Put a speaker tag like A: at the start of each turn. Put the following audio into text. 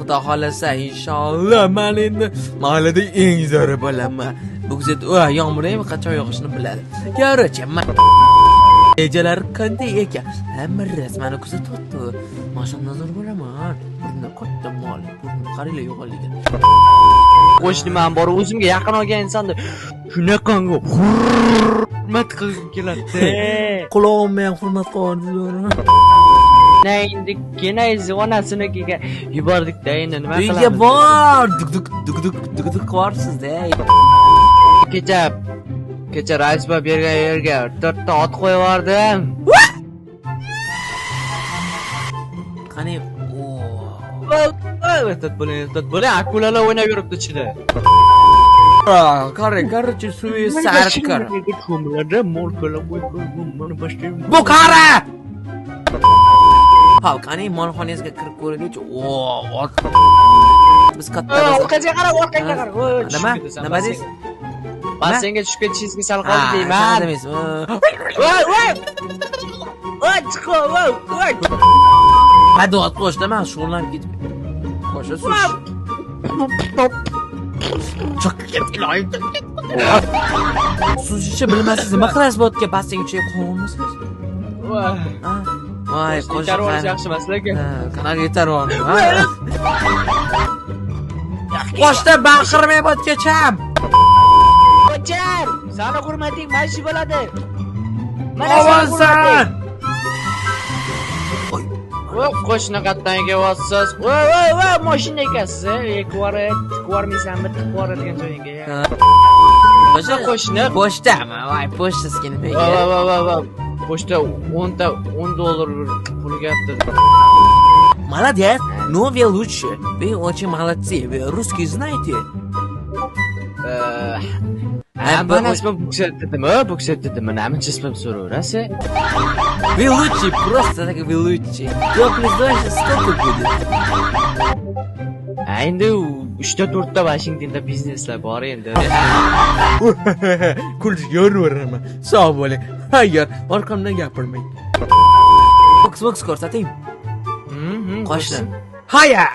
A: Xudo xolasa inshaalloh men endi mahallada eng zo'ri bo'laman. Bu kuzat yomg'ir ham qachon yog'ishini biladi. Короче, rejalar qanday ekan? Hamma rasmani kuzatyapti. Mashina zo'r bo'laman. Burni katta mol, burni qariylar yo'qolgan. Qo'shniman bor, o'zimga yaqin olgan insonni shunaqangi hurmat qilgim keladi. Qulog'imni ham hurmat qilib Nayindikina onasinikiga yubordik-da, endi nima qilamiz? Uyga bor, duk qorsiz-da. Kecha rais bab bergan yerga 4 ta ot qo'yib yubordim. Qani, tat bo'ling, akulalar o'ynab yuribdi ichida. Короче, suvi sarkar. Bu qara! Ha, qani molxonangizga kirib ko'raylik-chi. Ot. Biz katta. Orqaga qarab, orqaga qarab. Nima deysiz? Men senga tushib ketishingizga sal qoldi deyman. Voy, chiqo, voy. Hadi ot qo'shda, men shug'ullanib ketib. Qo'sha sush. Cho'kib iloyim. Suzishni bilmaysiz, nima qilasiz bu otga? Basseyn ichiga qo'yolmaysiz? Voy, qo'shiq yaxshi emas lekin. Qanaqa yetarvoq. Qo'shda baqirmay botgacham. Qo'char, sani hurmating mashi bo'ladi. Mana sen. Voy, qo'shni qatdan kelyapsiz. Voy, mashina ekasiz, ko'rmaysanmi, tiqib degan joyingga. O'sha qo'shni, pochtami? Voy, pochtasiga nima? Voy. Pochta 10 dollar pul gapdi. Молодец, но вы лучше. Вы очень молодцы. Вы русский знаете? Bana ismim Buksetdimi? Namancha ismim so'raverasiz? Вы лучше, просто так вы лучше. Yo'q, не знаешь, сколько будет? Endi 3-4 ta Washingtonda bizneslar bor endi. Kulib yo'raveraman. Sog' bo'ling. Hayır, orqamdan gapirmang. Boks ko'rsating. Qo'shni. Hayır.